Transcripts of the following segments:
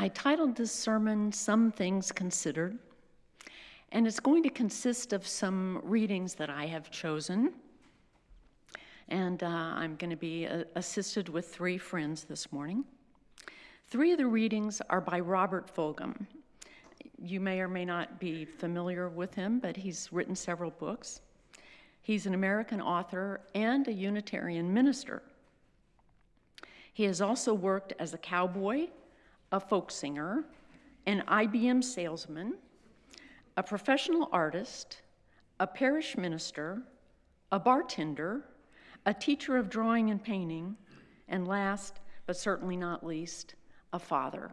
I titled this sermon, Some Things Considered, and it's going to consist of some readings that I have chosen. And I'm going to be assisted with 3 friends this morning. 3 of the readings are by Robert Fulgham. You may or may not be familiar with him, but he's written several books. He's an American author and a Unitarian minister. He has also worked as a cowboy, a folk singer, an IBM salesman, a professional artist, a parish minister, a bartender, a teacher of drawing and painting, and last, but certainly not least, a father.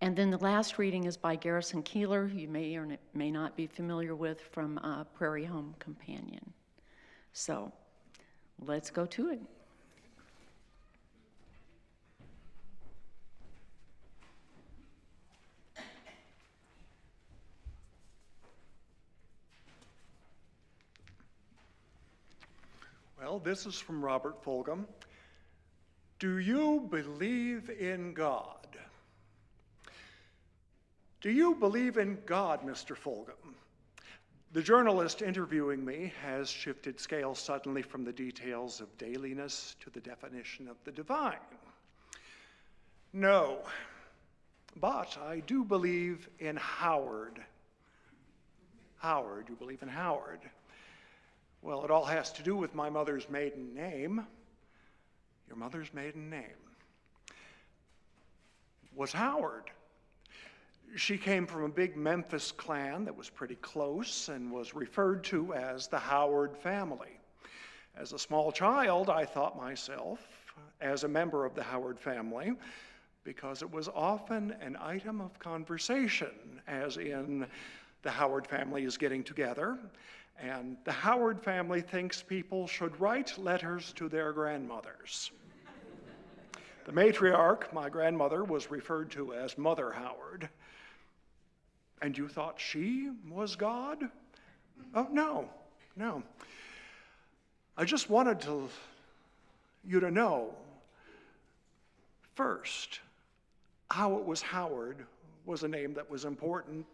And then the last reading is by Garrison, Keillor, who you may or may not be familiar with from Prairie Home Companion. So let's go to it. Well, this is from Robert Fulgham. Do you believe in God? Do you believe in God, Mr. Fulgham? The journalist interviewing me has shifted scales suddenly from the details of dailiness to the definition of the divine. No, but I do believe in Howard. Howard, you believe in Howard? Well, it all has to do with my mother's maiden name. Your mother's maiden name was Howard. She came from a big Memphis clan that was pretty close and was referred to as the Howard family. As a small child, I thought myself as a member of the Howard family because it was often an item of conversation, as in the Howard family is getting together, and the Howard family thinks people should write letters to their grandmothers. The matriarch, my grandmother, was referred to as Mother Howard. And you thought she was God? Oh, no. I just wanted you to know, first, how it was Howard was a name that was important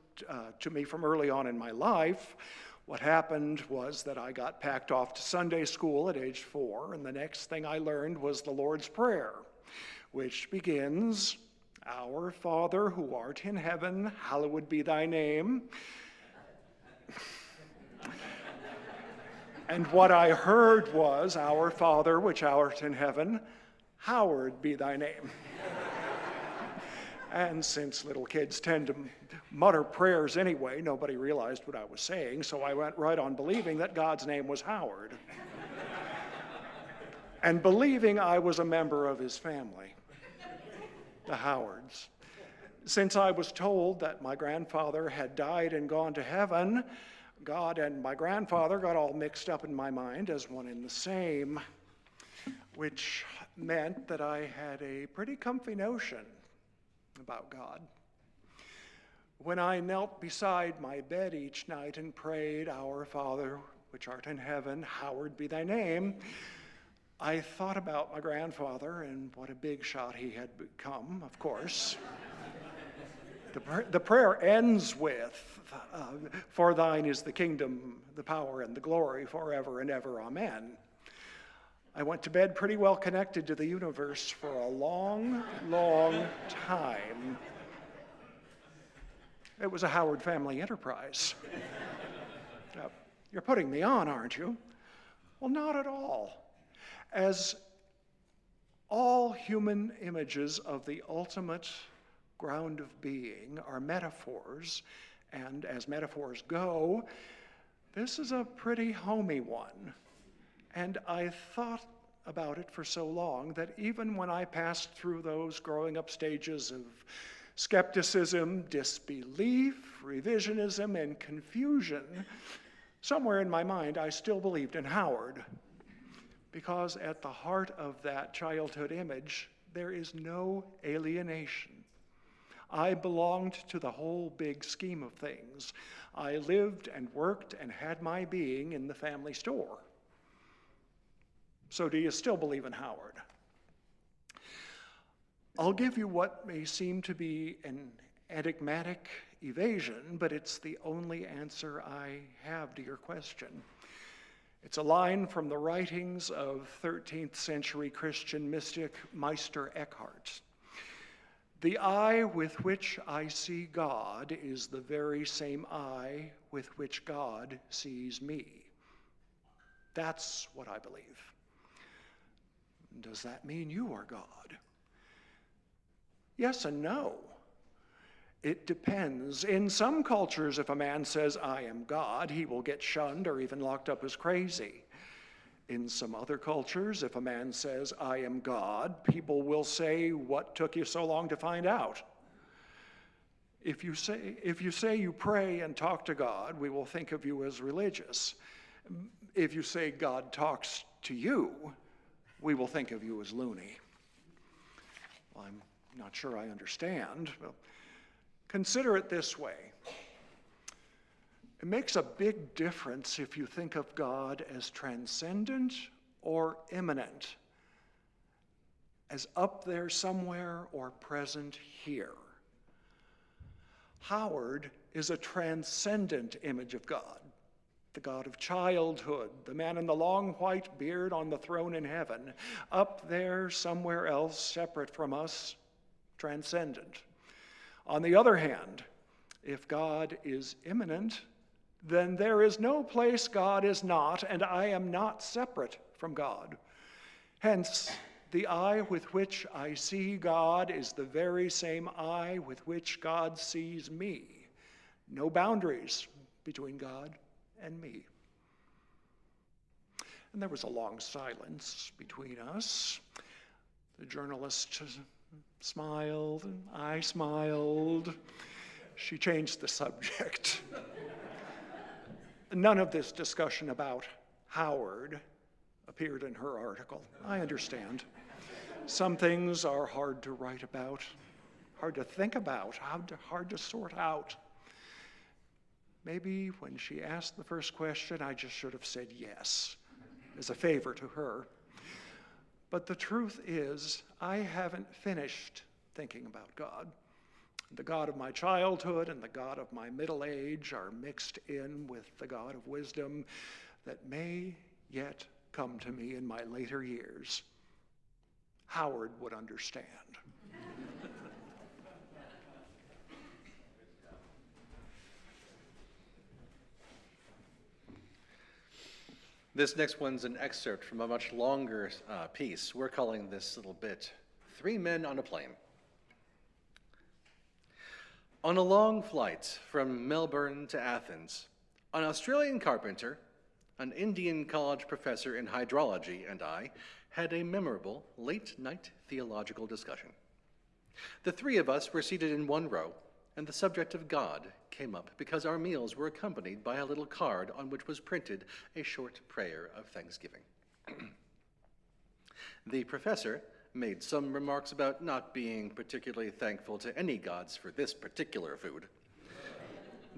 to me from early on in my life. What happened was that I got packed off to Sunday school at age 4, and the next thing I learned was the Lord's Prayer, which begins, Our Father who art in heaven, hallowed be thy name. And what I heard was, Our Father which art in heaven, hallowed be thy name. And since little kids tend to mutter prayers anyway, nobody realized what I was saying, so I went right on believing that God's name was Howard. And believing I was a member of his family, the Howards. Since I was told that my grandfather had died and gone to heaven, God and my grandfather got all mixed up in my mind as one and the same, which meant that I had a pretty comfy notion about God. When I knelt beside my bed each night and prayed, Our Father, which art in heaven, hallowed be thy name, I thought about my grandfather and what a big shot he had become, of course. The prayer ends with, For thine is the kingdom, the power, and the glory forever and ever, amen. I went to bed pretty well connected to the universe for a long, long time. It was a Howard family enterprise. You're putting me on, aren't you? Well, not at all. As all human images of the ultimate ground of being are metaphors, and as metaphors go, this is a pretty homey one. And I thought about it for so long that even when I passed through those growing up stages of skepticism, disbelief, revisionism, and confusion, somewhere in my mind I still believed in Howard. Because at the heart of that childhood image, there is no alienation. I belonged to the whole big scheme of things. I lived and worked and had my being in the family store. So do you still believe in Howard? I'll give you what may seem to be an enigmatic evasion, but it's the only answer I have to your question. It's a line from the writings of 13th century Christian mystic Meister Eckhart. The eye with which I see God is the very same eye with which God sees me. That's what I believe. Does that mean you are God? Yes and no. It depends. In some cultures, if a man says, I am God, he will get shunned or even locked up as crazy. In some other cultures, if a man says, I am God, people will say, what took you so long to find out? If you say you pray and talk to God, we will think of you as religious. If you say God talks to you, we will think of you as loony. Well, I'm not sure I understand. Well, consider it this way. It makes a big difference if you think of God as transcendent or immanent, as up there somewhere or present here. Howard is a transcendent image of God, the God of childhood, the man in the long white beard on the throne in heaven, up there somewhere else, separate from us, transcendent. On the other hand, if God is immanent, then there is no place God is not, and I am not separate from God. Hence, the eye with which I see God is the very same eye with which God sees me. No boundaries between God and me. And there was a long silence between us. The journalist smiled, and I smiled. She changed the subject. None of this discussion about Howard appeared in her article. I understand. Some things are hard to write about, hard to think about, hard to sort out. Maybe when she asked the first question, I just should have said yes, as a favor to her. But the truth is, I haven't finished thinking about God. The God of my childhood and the God of my middle age are mixed in with the God of wisdom that may yet come to me in my later years. Howard would understand. This next one's an excerpt from a much longer piece. We're calling this little bit, 3 Men on a Plane. On a long flight from Melbourne to Athens, an Australian carpenter, an Indian college professor in hydrology, and I had a memorable late-night theological discussion. The 3 of us were seated in one row, and the subject of God came up because our meals were accompanied by a little card on which was printed a short prayer of thanksgiving. The professor made some remarks about not being particularly thankful to any gods for this particular food.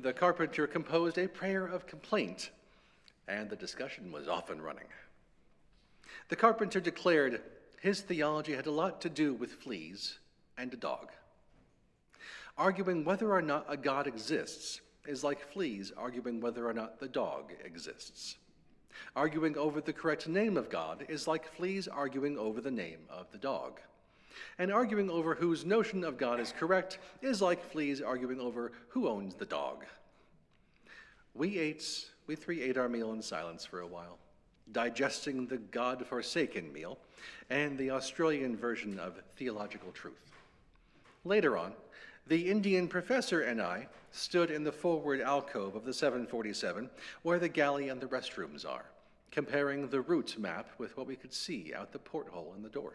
The carpenter composed a prayer of complaint, and the discussion was off and running. The carpenter declared his theology had a lot to do with fleas and a dog. Arguing whether or not a God exists is like fleas arguing whether or not the dog exists. Arguing over the correct name of God is like fleas arguing over the name of the dog. And arguing over whose notion of God is correct is like fleas arguing over who owns the dog. We 3 ate our meal in silence for a while, digesting the God-forsaken meal and the Australian version of theological truth. Later on, the Indian professor and I stood in the forward alcove of the 747 where the galley and the restrooms are, comparing the route map with what we could see out the porthole in the door.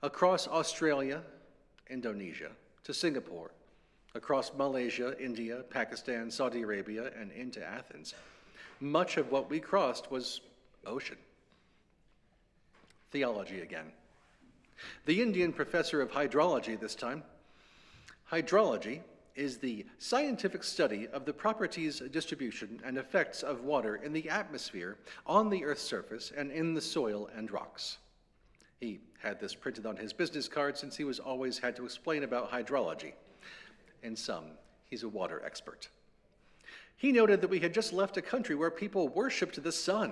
Across Australia, Indonesia, to Singapore, across Malaysia, India, Pakistan, Saudi Arabia, and into Athens, much of what we crossed was ocean. Theology again. The Indian professor of hydrology this time. Hydrology is the scientific study of the properties, distribution, and effects of water in the atmosphere, on the Earth's surface, and in the soil and rocks. He had this printed on his business card since he was always had to explain about hydrology. In sum, he's a water expert. He noted that we had just left a country where people worshiped the sun,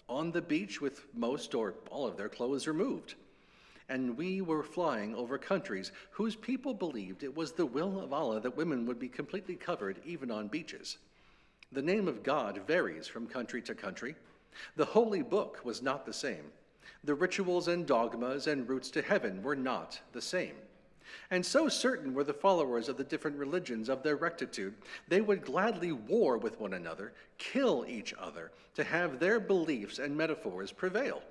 on the beach with most or all of their clothes removed. And we were flying over countries whose people believed it was the will of Allah that women would be completely covered even on beaches. The name of God varies from country to country. The holy book was not the same. The rituals and dogmas and routes to heaven were not the same. And so certain were the followers of the different religions of their rectitude, they would gladly war with one another, kill each other, to have their beliefs and metaphors prevail.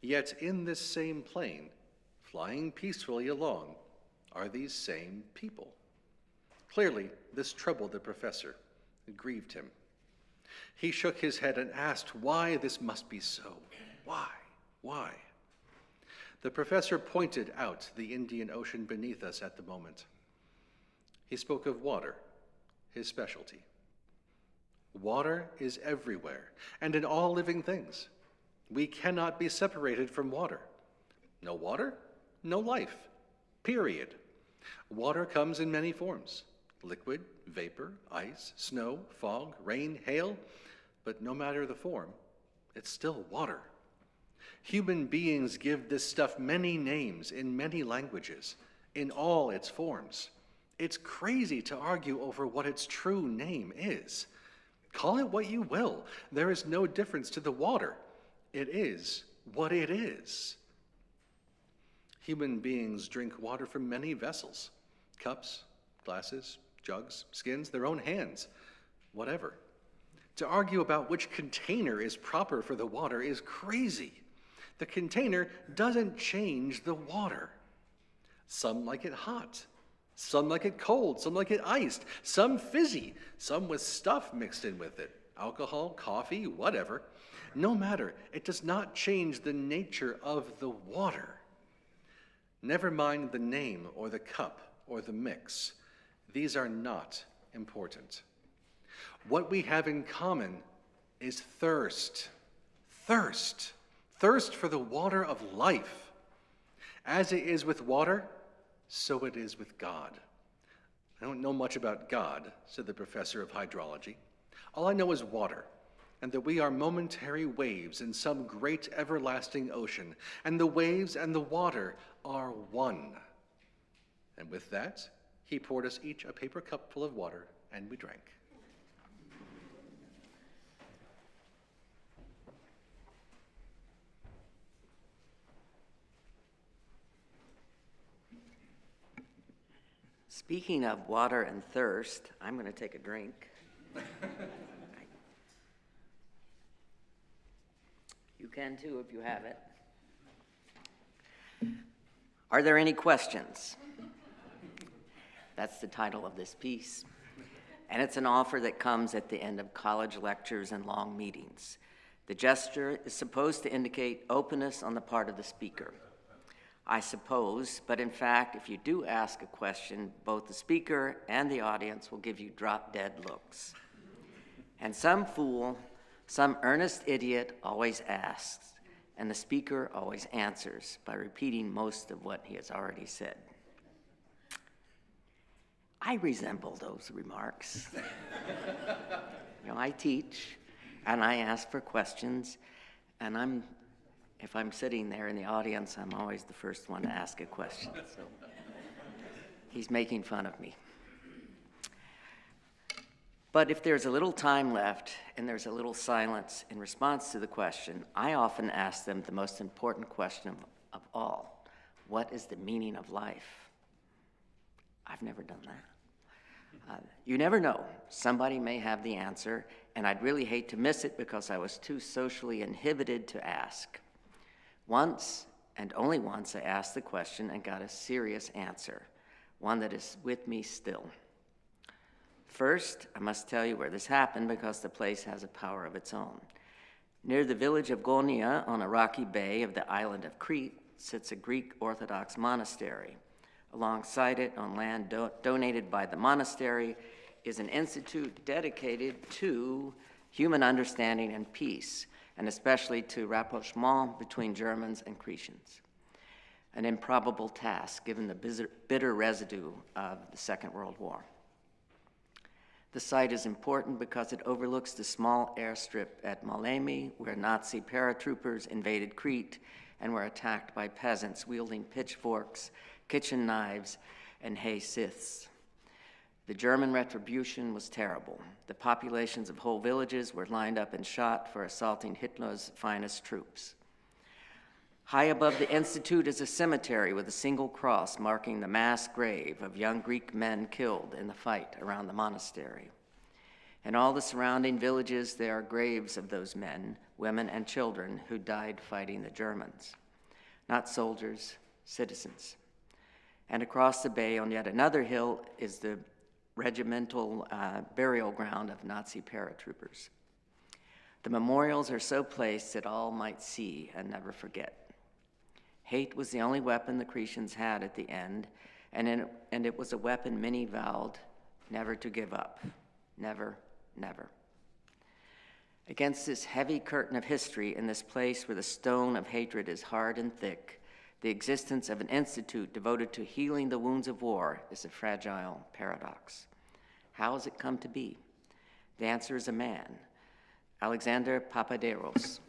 Yet in this same plane, flying peacefully along, are these same people. Clearly, this troubled the professor. It grieved him. He shook his head and asked why this must be so. Why? Why? The professor pointed out the Indian Ocean beneath us at the moment. He spoke of water, his specialty. Water is everywhere and in all living things. We cannot be separated from water. No water, no life, period. Water comes in many forms: liquid, vapor, ice, snow, fog, rain, hail, but no matter the form, it's still water. Human beings give this stuff many names in many languages, in all its forms. It's crazy to argue over what its true name is. Call it what you will. There is no difference to the water. It is what it is. Human beings drink water from many vessels: cups, glasses, jugs, skins, their own hands, whatever. To argue about which container is proper for the water is crazy. The container doesn't change the water. Some like it hot, some like it cold, some like it iced, some fizzy, some with stuff mixed in with it, alcohol, coffee, whatever. No matter, it does not change the nature of the water. Never mind the name or the cup or the mix. These are not important. What we have in common is thirst. Thirst. Thirst for the water of life. As it is with water, so it is with God. I don't know much about God, said the professor of hydrology. All I know is water, and that we are momentary waves in some great everlasting ocean, and the waves and the water are one. And with that, he poured us each a paper cup full of water, and we drank. Speaking of water and thirst, I'm going to take a drink. You can too if you have it. Are there any questions? That's the title of this piece. And it's an offer that comes at the end of college lectures and long meetings. The gesture is supposed to indicate openness on the part of the speaker. I suppose, but in fact, if you do ask a question, both the speaker and the audience will give you drop-dead looks. And some fool, some earnest idiot always asks, and the speaker always answers by repeating most of what he has already said. I resemble those remarks. I teach, and I ask for questions, and if I'm sitting there in the audience, I'm always the first one to ask a question. So he's making fun of me. But if there's a little time left and there's a little silence in response to the question, I often ask them the most important question of all. What is the meaning of life? I've never done that. You never know. Somebody may have the answer, and I'd really hate to miss it because I was too socially inhibited to ask. Once, and only once, I asked the question and got a serious answer, one that is with me still. First, I must tell you where this happened because the place has a power of its own. Near the village of Gonia, on a rocky bay of the island of Crete, sits a Greek Orthodox monastery. Alongside it, on land donated by the monastery, is an institute dedicated to human understanding and peace, and especially to rapprochement between Germans and Cretians. an improbable task given the bitter residue of the Second World War. The site is important because it overlooks the small airstrip at Malemi, where Nazi paratroopers invaded Crete and were attacked by peasants wielding pitchforks, kitchen knives, and hay scythes. The German retribution was terrible. The populations of whole villages were lined up and shot for assaulting Hitler's finest troops. High above the Institute is a cemetery with a single cross marking the mass grave of young Greek men killed in the fight around the monastery. In all the surrounding villages, there are graves of those men, women, and children who died fighting the Germans. Not soldiers, citizens. And across the bay on yet another hill is the regimental burial ground of Nazi paratroopers. The memorials are so placed that all might see and never forget. Hate was the only weapon the Cretians had at the end, and it was a weapon many vowed never to give up. Never, never. Against this heavy curtain of history in this place where the stone of hatred is hard and thick, the existence of an institute devoted to healing the wounds of war is a fragile paradox. How has it come to be? The answer is a man, Alexander Papadeiros,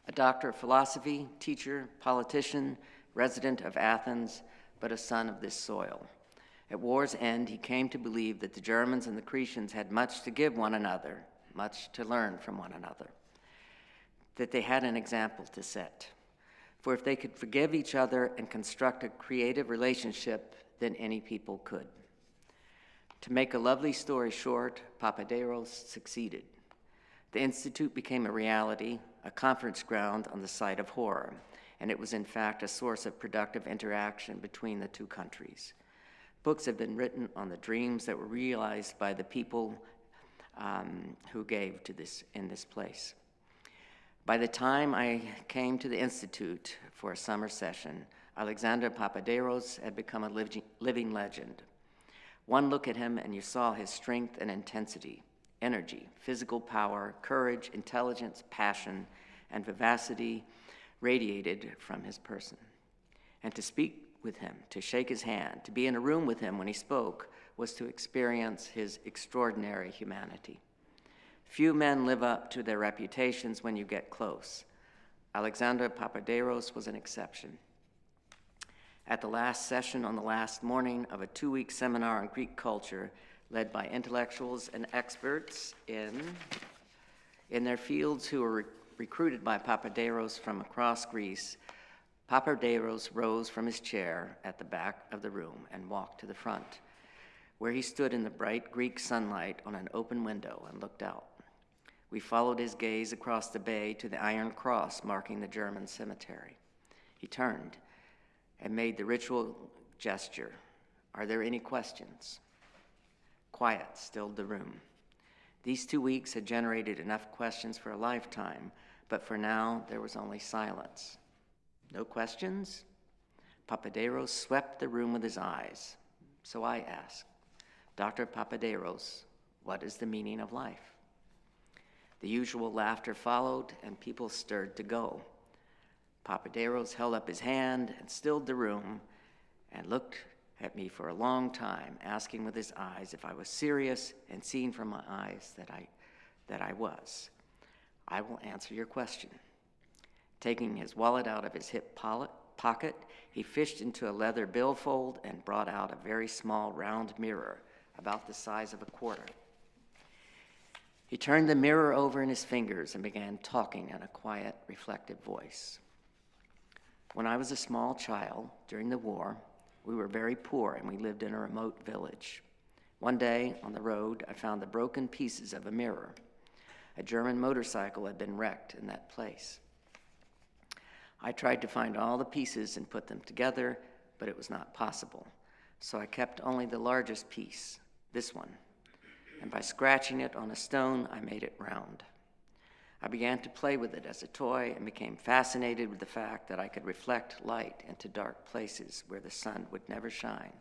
a doctor of philosophy, teacher, politician, resident of Athens, but a son of this soil. At war's end, he came to believe that the Germans and the Cretians had much to give one another, much to learn from one another, that they had an example to set. For if they could forgive each other and construct a creative relationship, then any people could. To make a lovely story short, Papadeiros succeeded. The Institute became a reality, a conference ground on the site of horror, and it was in fact a source of productive interaction between the two countries. Books have been written on the dreams that were realized by the people who gave to this in this place. By the time I came to the Institute for a summer session, Alexander Papadeiros had become a living legend. One look at him and you saw his strength and intensity, energy, physical power, courage, intelligence, passion, and vivacity radiated from his person. And to speak with him, to shake his hand, to be in a room with him when he spoke was to experience his extraordinary humanity. Few men live up to their reputations when you get close. Alexander Papadeiros was an exception. At the last session on the last morning of a 2-week seminar on Greek culture led by intellectuals and experts in their fields who were recruited by Papadeiros from across Greece, Papadeiros rose from his chair at the back of the room and walked to the front, where he stood in the bright Greek sunlight on an open window and looked out. We followed his gaze across the bay to the iron cross marking the German cemetery. He turned and made the ritual gesture. Are there any questions? Quiet stilled the room. These 2 weeks had generated enough questions for a lifetime, but for now there was only silence. No questions? Papadeiros swept the room with his eyes. So I asked, Dr. Papadeiros, what is the meaning of life? The usual laughter followed, and people stirred to go. Papadeiros held up his hand and stilled the room and looked at me for a long time, asking with his eyes if I was serious, and seeing from my eyes that I was. I will answer your question. Taking his wallet out of his hip pocket, he fished into a leather billfold and brought out a very small round mirror, about the size of a quarter. He turned the mirror over in his fingers and began talking in a quiet, reflective voice. When I was a small child, during the war, we were very poor and we lived in a remote village. One day, on the road, I found the broken pieces of a mirror. A German motorcycle had been wrecked in that place. I tried to find all the pieces and put them together, but it was not possible. So I kept only the largest piece, this one, and by scratching it on a stone, I made it round. I began to play with it as a toy and became fascinated with the fact that I could reflect light into dark places where the sun would never shine,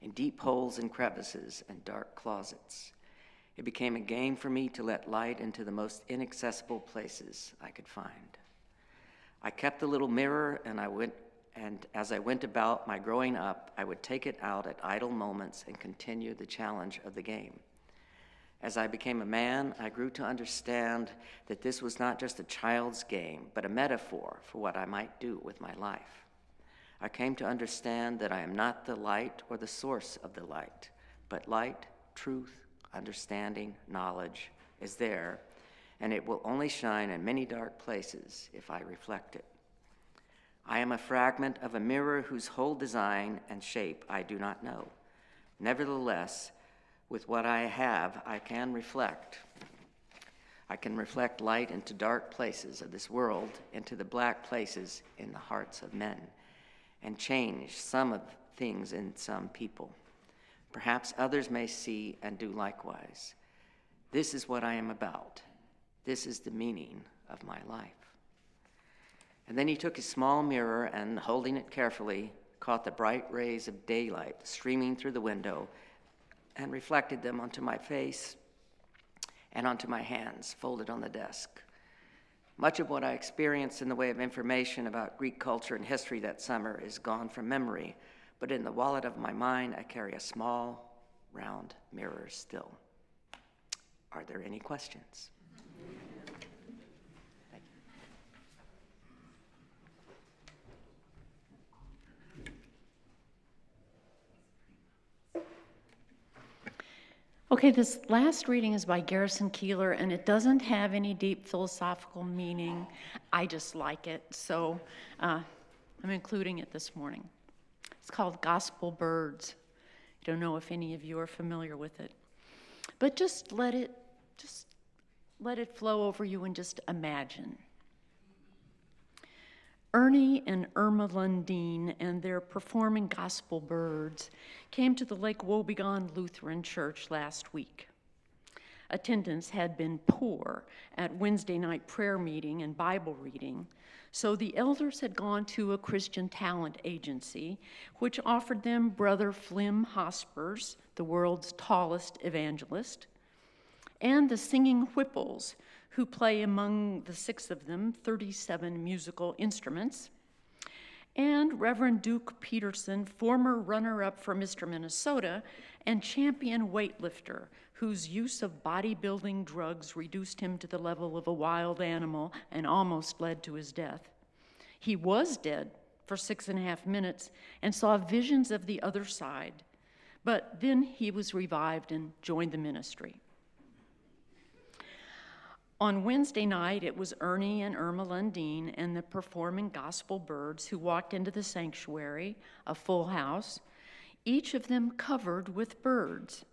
in deep holes and crevices and dark closets. It became a game for me to let light into the most inaccessible places I could find. I kept the little mirror, and as I went about my growing up, I would take it out at idle moments and continue the challenge of the game. As I became a man, I grew to understand that this was not just a child's game, but a metaphor for what I might do with my life. I came to understand that I am not the light or the source of the light, but light, truth, understanding, knowledge is there, and it will only shine in many dark places if I reflect it. I am a fragment of a mirror whose whole design and shape I do not know. Nevertheless, with what I have, I can reflect. I can reflect light into dark places of this world, into the black places in the hearts of men, and change some of things in some people. Perhaps others may see and do likewise. This is what I am about. This is the meaning of my life. And then he took his small mirror and, holding it carefully, caught the bright rays of daylight streaming through the window and reflected them onto my face and onto my hands folded on the desk. Much of what I experienced in the way of information about Greek culture and history that summer is gone from memory, but in the wallet of my mind, I carry a small, round mirror still. Are there any questions? Okay, this last reading is by Garrison, Keillor, and it doesn't have any deep philosophical meaning. I just like it, so I'm including it this morning. It's called Gospel Birds. I don't know if any of you are familiar with it, but just let it flow over you and just imagine. Ernie and Irma Lundeen and their performing gospel birds came to the Lake Wobegon Lutheran Church last week. Attendance had been poor at Wednesday night prayer meeting and Bible reading, so the elders had gone to a Christian talent agency, which offered them Brother Flim Hospers, the world's tallest evangelist, and the Singing Whipples, who play among the 6 of them 37 musical instruments, and Reverend Duke Peterson, former runner-up for Mr. Minnesota and champion weightlifter, whose use of bodybuilding drugs reduced him to the level of a wild animal and almost led to his death. He was dead for 6.5 minutes and saw visions of the other side, but then he was revived and joined the ministry. On Wednesday night, it was Ernie and Irma Lundeen and the performing gospel birds who walked into the sanctuary, a full house, each of them covered with birds,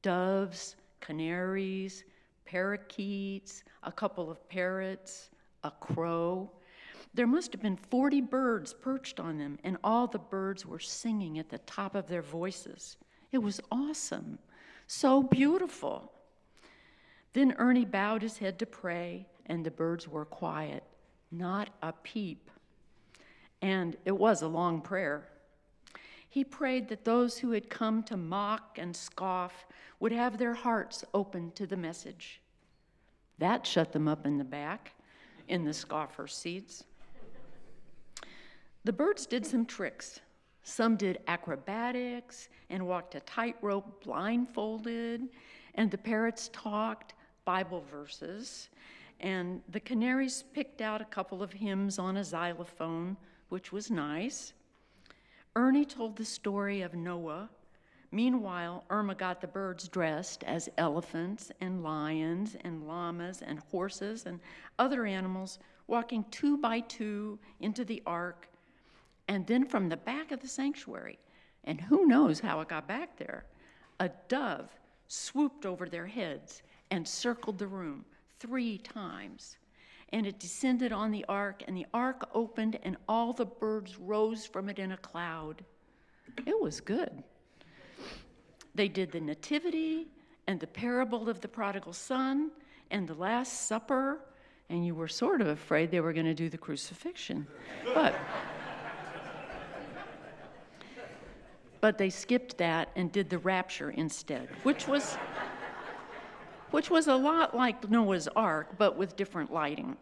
doves, canaries, parakeets, a couple of parrots, a crow. There must have been 40 birds perched on them, and all the birds were singing at the top of their voices. It was awesome, so beautiful. Then Ernie bowed his head to pray, and the birds were quiet, not a peep. And it was a long prayer. He prayed that those who had come to mock and scoff would have their hearts open to the message. That shut them up in the back, in the scoffer seats. The birds did some tricks. Some did acrobatics and walked a tightrope blindfolded, and the parrots talked Bible verses, and the canaries picked out a couple of hymns on a xylophone, which was nice. Ernie told the story of Noah. Meanwhile, Irma got the birds dressed as elephants and lions and llamas and horses and other animals, walking 2 by 2 into the ark, and then from the back of the sanctuary, and who knows how it got back there, a dove swooped over their heads and circled the room 3 times. And it descended on the ark, and the ark opened, and all the birds rose from it in a cloud. It was good. They did the Nativity, and the parable of the prodigal son, and the Last Supper, and you were sort of afraid they were going to do the crucifixion. But they skipped that and did the rapture instead, which was a lot like Noah's Ark, but with different lighting.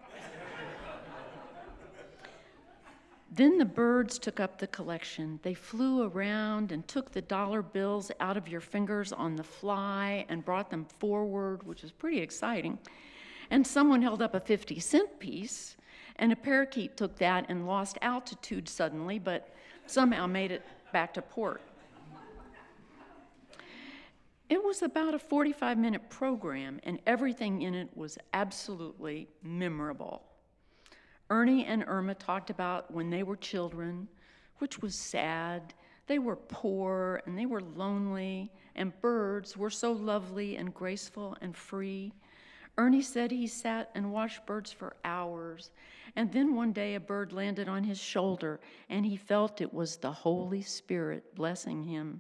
Then the birds took up the collection. They flew around and took the dollar bills out of your fingers on the fly and brought them forward, which was pretty exciting. And someone held up a 50-cent piece, and a parakeet took that and lost altitude suddenly, but somehow made it back to port. It was about a 45-minute program, and everything in it was absolutely memorable. Ernie and Irma talked about when they were children, which was sad. They were poor and they were lonely, and birds were so lovely and graceful and free. Ernie said he sat and watched birds for hours, and then one day a bird landed on his shoulder, and he felt it was the Holy Spirit blessing him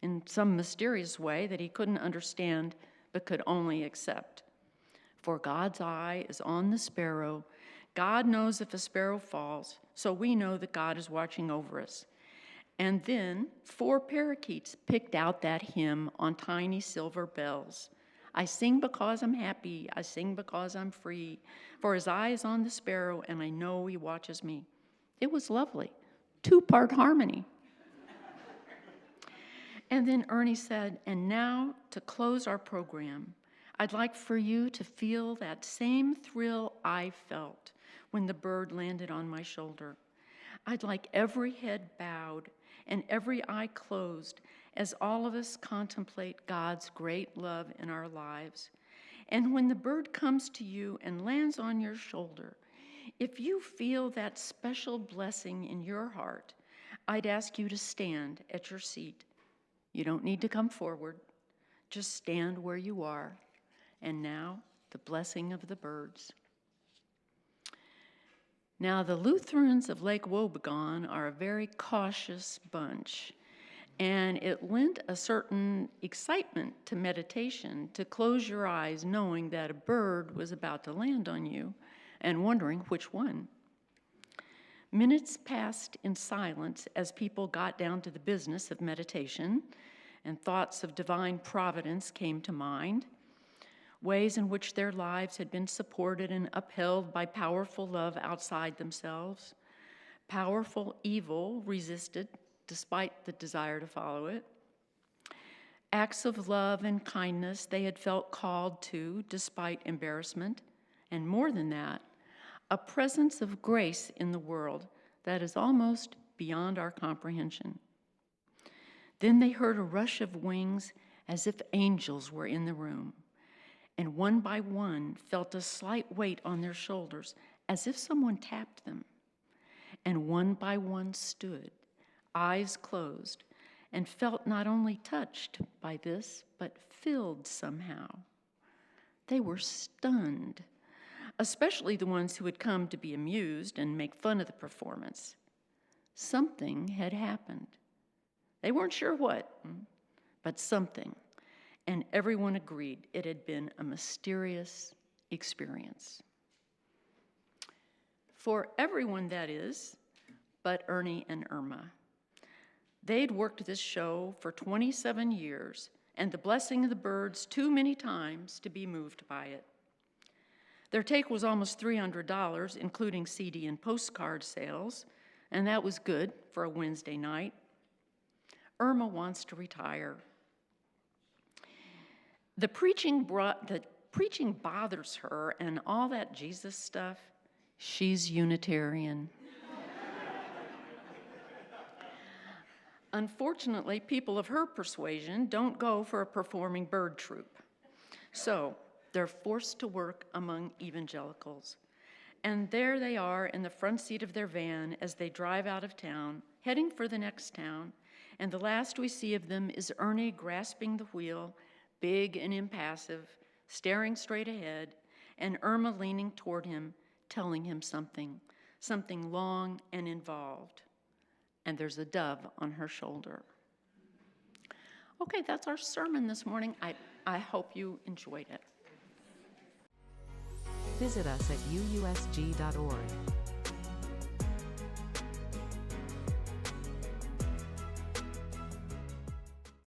in some mysterious way that he couldn't understand but could only accept. For God's eye is on the sparrow. God knows if a sparrow falls, so we know that God is watching over us. And then 4 parakeets picked out that hymn on tiny silver bells. I sing because I'm happy, I sing because I'm free, for his eye is on the sparrow, and I know he watches me. It was lovely, 2-part harmony. And then Ernie said, and now to close our program, I'd like for you to feel that same thrill I felt when the bird landed on my shoulder. I'd like every head bowed and every eye closed as all of us contemplate God's great love in our lives. And when the bird comes to you and lands on your shoulder, if you feel that special blessing in your heart, I'd ask you to stand at your seat. You don't need to come forward. Just stand where you are. And now, the blessing of the birds. Now, the Lutherans of Lake Wobegon are a very cautious bunch, and it lent a certain excitement to meditation to close your eyes knowing that a bird was about to land on you and wondering which one. Minutes passed in silence as people got down to the business of meditation, and thoughts of divine providence came to mind. Ways in which their lives had been supported and upheld by powerful love outside themselves. Powerful evil resisted despite the desire to follow it. Acts of love and kindness they had felt called to despite embarrassment. And more than that, a presence of grace in the world that is almost beyond our comprehension. Then they heard a rush of wings as if angels were in the room. And one by one felt a slight weight on their shoulders, as if someone tapped them. And one by one stood, eyes closed, and felt not only touched by this, but filled somehow. They were stunned, especially the ones who had come to be amused and make fun of the performance. Something had happened. They weren't sure what, but something. And everyone agreed it had been a mysterious experience. For everyone, that is, but Ernie and Irma. They'd worked this show for 27 years, and the blessing of the birds too many times to be moved by it. Their take was almost $300, including CD and postcard sales, and that was good for a Wednesday night. Irma wants to retire. The preaching bothers her and all that Jesus stuff. She's Unitarian. Unfortunately, people of her persuasion don't go for a performing bird troupe. So they're forced to work among evangelicals. And there they are in the front seat of their van as they drive out of town, heading for the next town. And the last we see of them is Ernie grasping the wheel, big and impassive, staring straight ahead, and Irma leaning toward him, telling him something long and involved. And there's a dove on her shoulder. Okay, that's our sermon this morning. I hope you enjoyed it. Visit us at uusg.org.